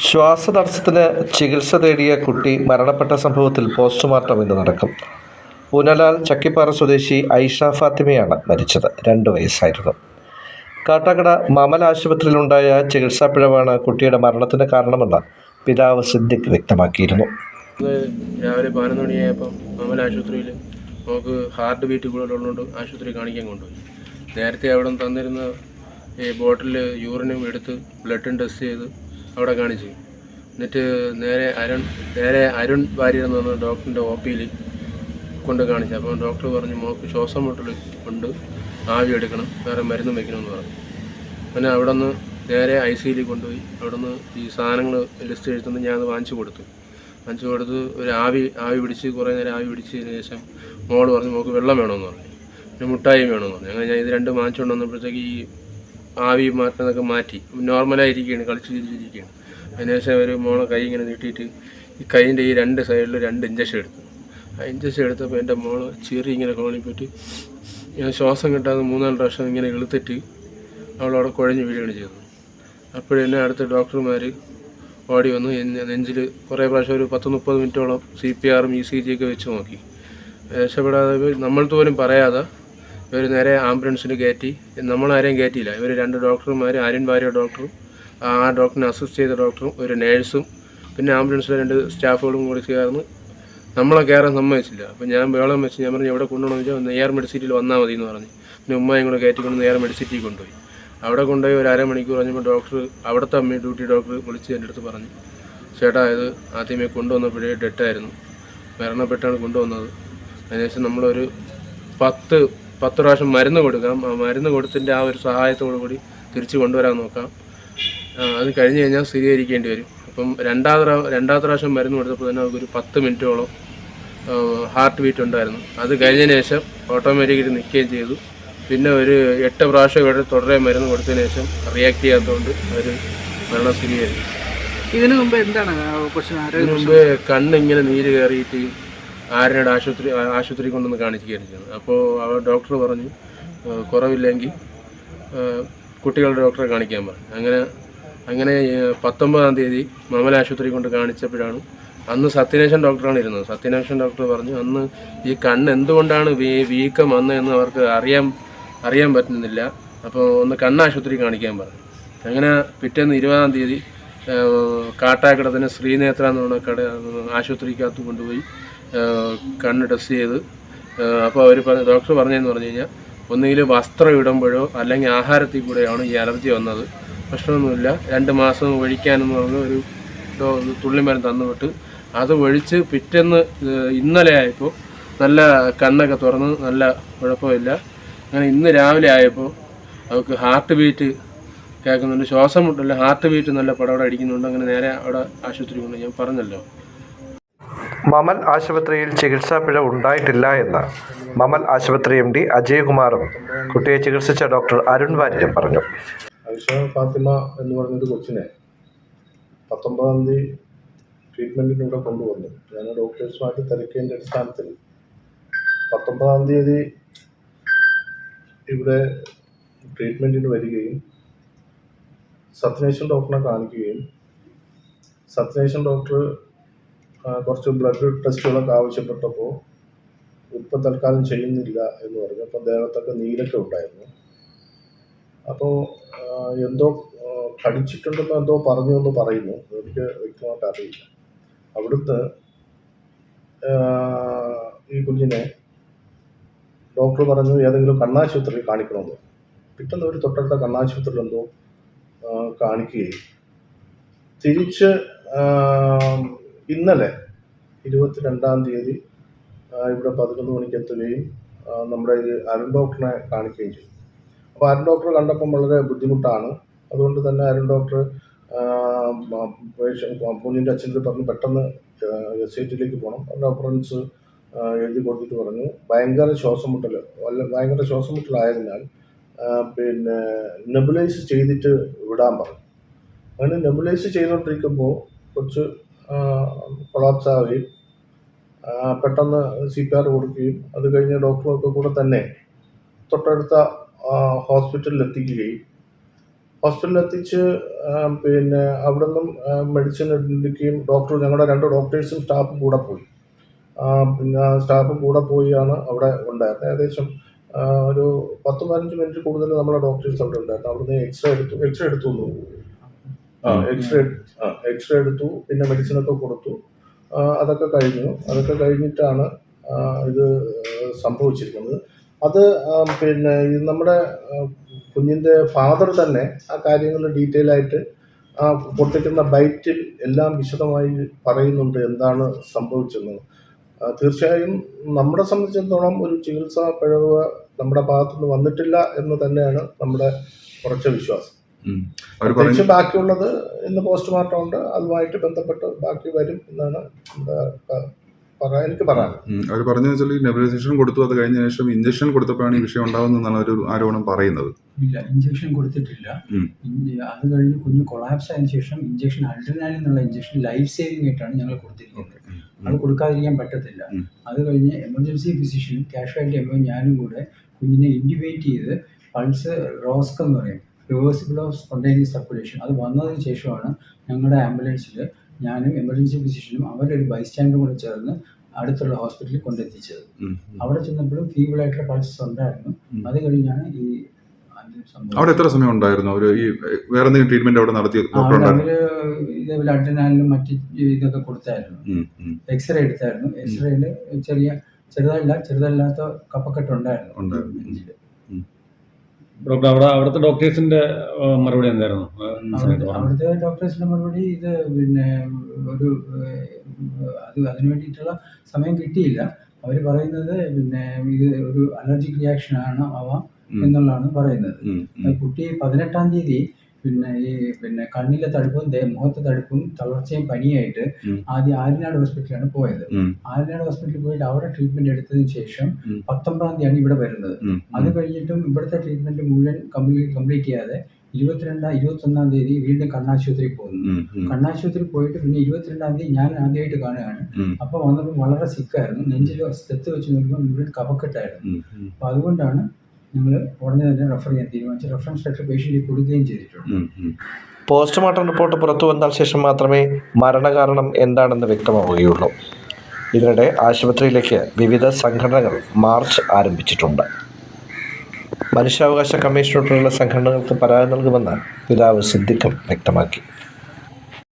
ശ്വാസതടസ്സത്തിന് ചികിത്സ തേടിയ കുട്ടി മരണപ്പെട്ട സംഭവത്തിൽ പോസ്റ്റ്മോർട്ടം ഇന്ന് നടക്കും. പൂനലാൽ ചക്കിപ്പാറ സ്വദേശി ഐഷ ഫാത്തിമയാണ് മരിച്ചത്. 2 വയസ്സായിരുന്നു. കാട്ടാക്കട മമൽ ആശുപത്രിയിലുണ്ടായ ചികിത്സാപ്പിഴവാണ് കുട്ടിയുടെ മരണത്തിന് കാരണമെന്ന് പിതാവ് സിദ്ദിഖ് വ്യക്തമാക്കിയിരുന്നു. രാവിലെ 11 മണിയായപ്പോൾ മമൽ ആശുപത്രിയിൽ നമുക്ക് ഹാർട്ട് ബീറ്റ് കൂടുതലുള്ളതുകൊണ്ട് ആശുപത്രി കാണിക്കാൻ കൊണ്ടുപോയി. നേരത്തെ അവിടെ തന്നിരുന്ന ഈ ബോട്ടിൽ യൂറിനും എടുത്ത് ബ്ലഡും ടെസ്റ്റ് ചെയ്ത് അവിടെ കാണിച്ചു. എന്നിട്ട് നേരെ അരുൺ വാര്യർ എന്ന് പറഞ്ഞ ഡോക്ടറിൻ്റെ OPയിൽ കൊണ്ട് കാണിച്ചു. അപ്പോൾ ഡോക്ടർ പറഞ്ഞു മോൾക്ക് ശ്വാസം മുട്ടൽ കൊണ്ട് ആവി എടുക്കണം, വേറെ മരുന്നും വയ്ക്കണമെന്ന് പറഞ്ഞു. പിന്നെ അവിടെ നിന്ന് നേരെ ICUയിൽ കൊണ്ടുപോയി. അവിടെ നിന്ന് ഈ സാധനങ്ങൾ ലിസ്റ്റ് എഴുതുന്നത് ഞാൻ വാങ്ങിച്ചു കൊടുത്തു. ഒരു ആവി പിടിച്ച് കുറേ നേരം ആവി പിടിച്ചതിന് ശേഷം മോൾ പറഞ്ഞു മോൾക്ക് വെള്ളം വേണമെന്ന് പറഞ്ഞു, പിന്നെ മുട്ടായി വേണമെന്ന് പറഞ്ഞു. അങ്ങനെ ഞാൻ ഇത് രണ്ടും വാങ്ങിച്ചുകൊണ്ട് വന്നപ്പോഴത്തേക്ക് ഈ ആവി മാറ്റുന്നതൊക്കെ മാറ്റി നോർമലായിരിക്കുകയാണ്, കളിച്ച് ചിരിച്ചിരിക്കുകയാണ്. അതിനുശേഷം ഒരു മോളെ കൈ ഇങ്ങനെ നീട്ടിയിട്ട് ഈ കൈയിൻ്റെ ഈ 2 സൈഡിൽ 2 ഇഞ്ചക്ഷൻ എടുത്തു. ആ ഇഞ്ചക്ഷൻ എടുത്തപ്പോൾ എൻ്റെ മോള് ചീറി ഇങ്ങനെ കോണിപ്പോയിട്ട് ഇങ്ങനെ ശ്വാസം കിട്ടാതെ 3-4 പ്രാവശ്യം ഇങ്ങനെ ഇളുത്തിട്ട് അവളവിടെ കുഴഞ്ഞ് വീഴുകയാണ് ചെയ്തത്. അപ്പോഴെന്നെ അടുത്ത ഡോക്ടർമാർ ഓടി വന്നു. നെഞ്ചിൽ കുറേ പ്രാവശ്യം ഒരു 10-30 മിനിറ്റോളം CPR ECG ഒക്കെ വെച്ച് നോക്കി. രക്ഷപ്പെടാതെ നമ്മൾ പോലും പറയാതെ ഇവർ നേരെ ആംബുലൻസിൽ കയറ്റി. നമ്മളാരെയും കയറ്റിയില്ല. ഇവർ 2 ഡോക്ടർമാർ, അരുൺ വാര്യർ ഡോക്ടറും ആ ഡോക്ടറിനെ അസിസ്റ്റ് ചെയ്ത ഡോക്ടറും ഒരു നേഴ്സും പിന്നെ ആംബുലൻസിലെ 2 സ്റ്റാഫുകളും കൂടി ചേർന്ന് നമ്മളെ കയറാൻ സമ്മതിച്ചില്ല. അപ്പോൾ ഞാൻ ബഹളം വെച്ച് ഞാൻ പറഞ്ഞു എവിടെ കൊണ്ടുപോകണമെന്ന് വെച്ചാൽ നെയ്യാർ മെഡിസിറ്റിയിൽ വന്നാൽ മതി എന്ന് പറഞ്ഞു. പിന്നെ ഉമ്മയും കൂടെ കയറ്റിക്കൊണ്ട് നെയ്യാർ മെഡിസിറ്റിയിൽ കൊണ്ടുപോയി. അവിടെ കൊണ്ടുപോയി ഒരു അരമണിക്കൂർ കഴിഞ്ഞപ്പോൾ ഡോക്ടർ, അവിടുത്തെ ഡ്യൂട്ടി ഡോക്ടർ വിളിച്ച് എൻ്റെ അടുത്ത് പറഞ്ഞു, ചേട്ടാ ഇത് ആദ്യമേ കൊണ്ടുവന്നപ്പോഴേ ഡെറ്റായിരുന്നു, മരണപ്പെട്ടാണ് കൊണ്ടുവന്നത്. അതിനുശേഷം നമ്മളൊരു 10 പ്രാവശ്യം മരുന്ന് കൊടുക്കാം, ആ മരുന്ന് കൊടുത്തിൻ്റെ ആ ഒരു സഹായത്തോടു കൂടി തിരിച്ച് കൊണ്ടുവരാൻ നോക്കാം. അത് കഴിഞ്ഞ് കഴിഞ്ഞാൽ സ്ഥിരീകരിക്കേണ്ടി വരും. അപ്പം രണ്ടാമത്തെ പ്രാവശ്യം മരുന്ന് കൊടുത്തപ്പോൾ തന്നെ അവർക്കൊരു 10 മിനിറ്റോളം ഹാർട്ട് ബീറ്റ് ഉണ്ടായിരുന്നു. അത് കഴിഞ്ഞതിന് ശേഷം ഓട്ടോമാറ്റിക്കായിട്ട് നിൽക്കുകയും ചെയ്തു. പിന്നെ ഒരു 8 പ്രാവശ്യം ഇവിടെ തുടരെ മരുന്ന് കൊടുത്തതിന് ശേഷം റിയാക്ട് ചെയ്യാത്തതുകൊണ്ട് അവർ മരണം സ്ഥിരീകരിച്ചു. ഇതിനു മുമ്പ് എന്താണ് ഇതിനു മുമ്പ് കണ്ണിങ്ങനെ നീര് കയറിയിട്ട് ആര്യനാട് ആശുപത്രി കൊണ്ടുവന്ന് കാണിക്കുകയാണ് ചെയ്യുന്നത്. അപ്പോൾ അവർ ഡോക്ടർ പറഞ്ഞു കുറവില്ലെങ്കിൽ കുട്ടികളുടെ ഡോക്ടറെ കാണിക്കാൻ പറഞ്ഞു. അങ്ങനെ 19-ാം തീയതി മമൽ ആശുപത്രി കൊണ്ട് കാണിച്ചപ്പോഴാണ്, അന്ന് സത്യനേശൻ ഡോക്ടറാണ് ഇരുന്നത്. സത്യനേശൻ ഡോക്ടർ പറഞ്ഞു അന്ന് ഈ കണ്ണ് എന്തുകൊണ്ടാണ് വീക്കം വന്നതെന്ന് അവർക്ക് അറിയാൻ പറ്റുന്നില്ല. അപ്പോൾ ഒന്ന് കണ്ണാശുപത്രി കാണിക്കാൻ പറഞ്ഞു. അങ്ങനെ പിറ്റേന്ന് 20-ാം തീയതി കാട്ടാക്കടത്തിന് ശ്രീനേത്ര എന്ന് പറഞ്ഞ ആശുപത്രിക്കകത്ത് കൊണ്ടുപോയി കണ്ണ് ടെസ്റ്റ് ചെയ്ത്. അപ്പോൾ ഡോക്ടർ പറഞ്ഞതെന്ന് പറഞ്ഞു കഴിഞ്ഞാൽ ഒന്നുകിൽ വസ്ത്രം ഇടുമ്പോഴോ അല്ലെങ്കിൽ ആഹാരത്തിൽ കൂടെയാണ് ഈ അലർജി വന്നത്, പ്രശ്നമൊന്നുമില്ല, 2 മാസം ഒഴിക്കാനെന്ന് പറഞ്ഞ് ഒരു തുള്ളിമരുന്ന് തന്നുവിട്ട് അത് ഒഴിച്ച് പിറ്റേന്ന് ഇന്നലെ ആയപ്പോൾ നല്ല കണ്ണൊക്കെ തുറന്ന് നല്ല കുഴപ്പമില്ല. അങ്ങനെ ഇന്ന് രാവിലെ ആയപ്പോൾ അവർക്ക് ഹാർട്ട് ബീറ്റ് കേൾക്കുന്നുണ്ട്, ശ്വാസം മുട്ടല്ല, ഹാർട്ട് ബീറ്റ് നല്ല പടപട അടിക്കുന്നുണ്ട്. അങ്ങനെ നേരെ അവിടെ ആശുപത്രി കൊണ്ട് ഞാൻ പറഞ്ഞല്ലോ. മമൽ ആശുപത്രിയിൽ ചികിത്സാ പിഴവ് ഉണ്ടായിട്ടില്ല എന്ന് മമൽ ആശുപത്രി MD അജയ്കുമാറും കുട്ടിയെ ചികിത്സിച്ച ഡോക്ടർ അരുൺ വാര്യരും പറഞ്ഞു. ഐഷ ഫാത്തിമ എന്ന് പറഞ്ഞൊരു കൊച്ചിനെ 19-ാം തീയതി ട്രീറ്റ്മെൻറ്റിന് ഇവിടെ കൊണ്ടുവന്നു. ഞാൻ ഡോക്ടേഴ്സുമായിട്ട് തിരക്കേണ്ട അടിസ്ഥാനത്തിൽ 19-ാം തീയതി ഇവിടെ ട്രീറ്റ്മെൻറ്റിന് വരികയും സത്യനേശൻ ഡോക്ടറെ കാണിക്കുകയും സത്യനേശൻ ഡോക്ടർ കുറച്ച് ബ്ലഡ് ടെസ്റ്റുകളൊക്കെ ആവശ്യപ്പെട്ടപ്പോൾ ഇപ്പം തൽക്കാലം ചെയ്യുന്നില്ല എന്ന് പറഞ്ഞു. അപ്പം ദേഹത്തൊക്കെ നീരൊക്കെ ഉണ്ടായിരുന്നു. അപ്പോൾ എന്തോ കടിച്ചിട്ടുണ്ടെന്നോ എന്തോ പറഞ്ഞു എന്ന് പറയുന്നു, എനിക്ക് വ്യക്തമായിട്ട് അറിയില്ല. അവിടുന്ന് ഈ കുഞ്ഞിനെ ഡോക്ടർ പറഞ്ഞു ഏതെങ്കിലും കണ്ണാശുപത്രിയിൽ കാണിക്കണമെന്ന്. പെട്ടെന്ന് ഒരു തൊട്ടടുത്ത കണ്ണാശുപത്രിയിൽ എന്തോ കാണിക്കുകയും തിരിച്ച് ഇന്നലെ 22-ാം തീയതി ഇവിടെ 11 മണിക്ക് എത്തുകയും നമ്മുടെ ഈ അരുൺ ഡോക്ടറെ കാണിക്കുകയും ചെയ്തു. അപ്പോൾ അരുൺ ഡോക്ടറെ കണ്ടപ്പം വളരെ ബുദ്ധിമുട്ടാണ്. അതുകൊണ്ട് തന്നെ അരുൺ ഡോക്ടർ കുഞ്ഞിൻ്റെ അച്ഛൻ്റെ പറഞ്ഞ് പെട്ടെന്ന് SITയിലേക്ക് പോകണം. റെഫറൻസ് എഴുതി കൊടുത്തിട്ട് പറഞ്ഞു ഭയങ്കര ശ്വാസം മുട്ടലായതിനാൽ പിന്നെ നെബുലൈസ് ചെയ്തിട്ട് വിടാൻ പറഞ്ഞു. അങ്ങനെ നെബുലൈസ് ചെയ്തുകൊണ്ടിരിക്കുമ്പോൾ കുറച്ച് കൊളാപ്സ് ആവുകയും പെട്ടെന്ന് CPR കൊടുക്കുകയും അത് കഴിഞ്ഞ് ഡോക്ടറൊക്കെ കൂടെ തന്നെ തൊട്ടടുത്ത ഹോസ്പിറ്റലിൽ എത്തിക്കുകയും ഹോസ്പിറ്റലിൽ എത്തിച്ച് പിന്നെ അവിടെ നിന്നും മെഡിസിൻ എടുക്കുകയും ഞങ്ങളുടെ 2 ഡോക്ടേഴ്സും സ്റ്റാഫും കൂടെ പോയി. പിന്നെ സ്റ്റാഫും കൂടെ പോയാണ് അവിടെ ഉണ്ടായിരുന്നത്. ഏകദേശം ഒരു 10-15 മിനിറ്റ് കൂടുതൽ നമ്മളെ ഡോക്ടേഴ്സ് അവിടെ ഉണ്ടായിരുന്നു. അവിടുന്ന് എക്സ്റേ എടുത്തു എന്ന് തോന്നുന്നു. എക്സ്റേ എടുത്തു, പിന്നെ മെഡിസിനൊക്കെ കൊടുത്തു. അതൊക്കെ കഴിഞ്ഞിട്ടാണ് ഇത് സംഭവിച്ചിരിക്കുന്നത്. അത് പിന്നെ നമ്മുടെ കുഞ്ഞിൻ്റെ ഫാദർ തന്നെ ആ കാര്യങ്ങൾ ഡീറ്റെയിൽ ആയിട്ട് പൊട്ടിക്കുന്ന ബൈറ്റിൽ എല്ലാം വിശദമായി പറയുന്നുണ്ട് എന്താണ് സംഭവിച്ചതെന്ന്. തീർച്ചയായും നമ്മളെ സംബന്ധിച്ചിടത്തോളം ഒരു ചികിത്സാ പിഴവ് നമ്മുടെ ഭാഗത്തുനിന്ന് വന്നിട്ടില്ല എന്ന് തന്നെയാണ് നമ്മുടെ ഉറച്ച വിശ്വാസം. പ്രത്യേകിച്ച് ബാക്കിയുള്ളത് ഇന്ന് പോസ്റ്റ്മോർട്ടം ഉണ്ട്, അതുമായിട്ട് ബന്ധപ്പെട്ട് ബാക്കി വരും എന്നാണ് എനിക്ക് പറയാൻ. അവർ പറഞ്ഞു വെച്ചാൽ ഈ നെബുലൈസേഷൻ കൊടുത്തു, അത് കഴിഞ്ഞ ശേഷം ഇഞ്ചക്ഷൻ കൊടുത്തപ്പോഴാണ് ഈ വിഷയം ഉണ്ടാവുന്നതെന്നാണ് ഒരു ആരോപണം പറയുന്നത്. ഇല്ല, ഇഞ്ചക്ഷൻ കൊടുത്തിട്ടില്ല. അത് കഴിഞ്ഞ് കുഞ്ഞ് കൊളാപ്സ് ആയതിനു ശേഷം ഇഞ്ചക്ഷൻ അഡ്രിനാലിൻ എന്നുള്ള ഇഞ്ചക്ഷൻ ലൈഫ് സേവിംഗ് ആയിട്ടാണ് ഞങ്ങൾ കൊടുത്തിരിക്കുന്നത്. അത് കൊടുക്കാതിരിക്കാൻ പറ്റത്തില്ല. അത് കഴിഞ്ഞ് എമർജൻസി ഫിസിഷ്യനും കാഷ്വാലിറ്റി എംഒ ഞാനും കൂടെ കുഞ്ഞിനെ ഇൻറ്റുബേറ്റ് ചെയ്ത് പൾസ് റോസ്ക് എന്ന് പറയും, റിവേഴ്സിബിൾ ഓഫ് സ്പോണ്ടേനിയസ് സർക്കുലേഷൻ, അത് വന്നതിന് ശേഷമാണ് ഞങ്ങളുടെ ആംബുലൻസിൽ ഞാനും എമർജൻസി ഫിസിഷ്യനും അവരൊരു ബൈസ്റ്റാൻഡറും കൂടെ ചേർന്ന് അടുത്തുള്ള ഹോസ്പിറ്റലിൽ കൊണ്ടെത്തിച്ചത്. അവിടെ ചെന്നപ്പോഴും ഫീബിളായിട്ടുള്ള പൾസസ് ഉണ്ടായിരുന്നു. അത് കഴിഞ്ഞാണ് ഈ സംഭവം. അവിടെ എത്ര സമയം ഉണ്ടായിരുന്നു? അവർ ഈ വേറെ എന്തെങ്കിലും ട്രീറ്റ്മെന്റ് അവിടെ നടത്തി? അവര് ഇതേപോലെ അഡ്രിനാലിനും മറ്റ് ഇതൊക്കെ കൊടുത്തായിരുന്നു. എക്സ്റേ എടുത്തായിരുന്നു. എക്സ്റേയിൽ ചെറുതല്ലാത്ത കഫക്കെട്ട് ഉണ്ടായിരുന്നു നെഞ്ചില്. ഡോക്ടർ, അവിടുത്തെ ഡോക്ടേഴ്സിന്റെ മറുപടി എന്തായിരുന്നു? അവിടുത്തെ ഡോക്ടേഴ്സിന്റെ മറുപടി ഇത് പിന്നെ അതിനു വേണ്ടിയിട്ടുള്ള സമയം കിട്ടിയില്ല. അവർ പറയുന്നത് പിന്നെ ഇത് ഒരു അലർജിക് റിയാക്ഷൻ ആവാം എന്നുള്ളതാണ് പറയുന്നത്. കുട്ടി 18-ാം തീയതി പിന്നെ കണ്ണിലെ തടുപ്പും മുഖത്തെ തടുപ്പും തളർച്ചയും പനിയായിട്ട് ആദ്യം ആര്യനാട് ഹോസ്പിറ്റലാണ് പോയത്. ആര്യനാട് ഹോസ്പിറ്റലിൽ പോയിട്ട് അവിടെ ട്രീറ്റ്മെന്റ് എടുത്തതിന് ശേഷം 19-ാം തീയതിയാണ് ഇവിടെ വരുന്നത്. അത് കഴിഞ്ഞിട്ടും ഇവിടുത്തെ ട്രീറ്റ്മെന്റ് മുഴുവൻ കംപ്ലീറ്റ് ചെയ്യാതെ 21-ാം തീയതി വീണ്ടും കണ്ണാശുപത്രി പോകുന്നു. കണ്ണാശുപത്രി പോയിട്ട് പിന്നെ 22-ാം തീയതി ഞാൻ ആദ്യമായിട്ട് കാണുകയാണ്. അപ്പോൾ വന്നപ്പോൾ വളരെ സിക്കായിരുന്നു. നെഞ്ചിൽ സ്റ്റെത്ത് വെച്ച് നോക്കുമ്പോൾ മുഴുവൻ കഫക്കെട്ടായിരുന്നു. അപ്പോൾ അതുകൊണ്ടാണ് ഞങ്ങൾ ഉടനെ തന്നെ റെഫർ ചെയ്യാൻ തീരുമാനിച്ചു. റെഫറൻസ് ലെറ്റർ പേഷ്യൻറ്റിൽ കൊടുക്കുകയും ചെയ്തിട്ടുണ്ട്. പോസ്റ്റ്മോർട്ടം റിപ്പോർട്ട് പുറത്തു വന്നാൽ ശേഷം മാത്രമേ മരണകാരണം എന്താണെന്ന് വ്യക്തമാവുകയുള്ളൂ. ഇതിനിടെ ആശുപത്രിയിലേക്ക് വിവിധ സംഘടനകൾ മാർച്ച് ആരംഭിച്ചിട്ടുണ്ട്. മനുഷ്യാവകാശ കമ്മീഷനോടുള്ള സംഘടനകൾക്ക് പരാതി നൽകുമെന്ന് പിതാവ് സിദ്ദിഖും വ്യക്തമാക്കി.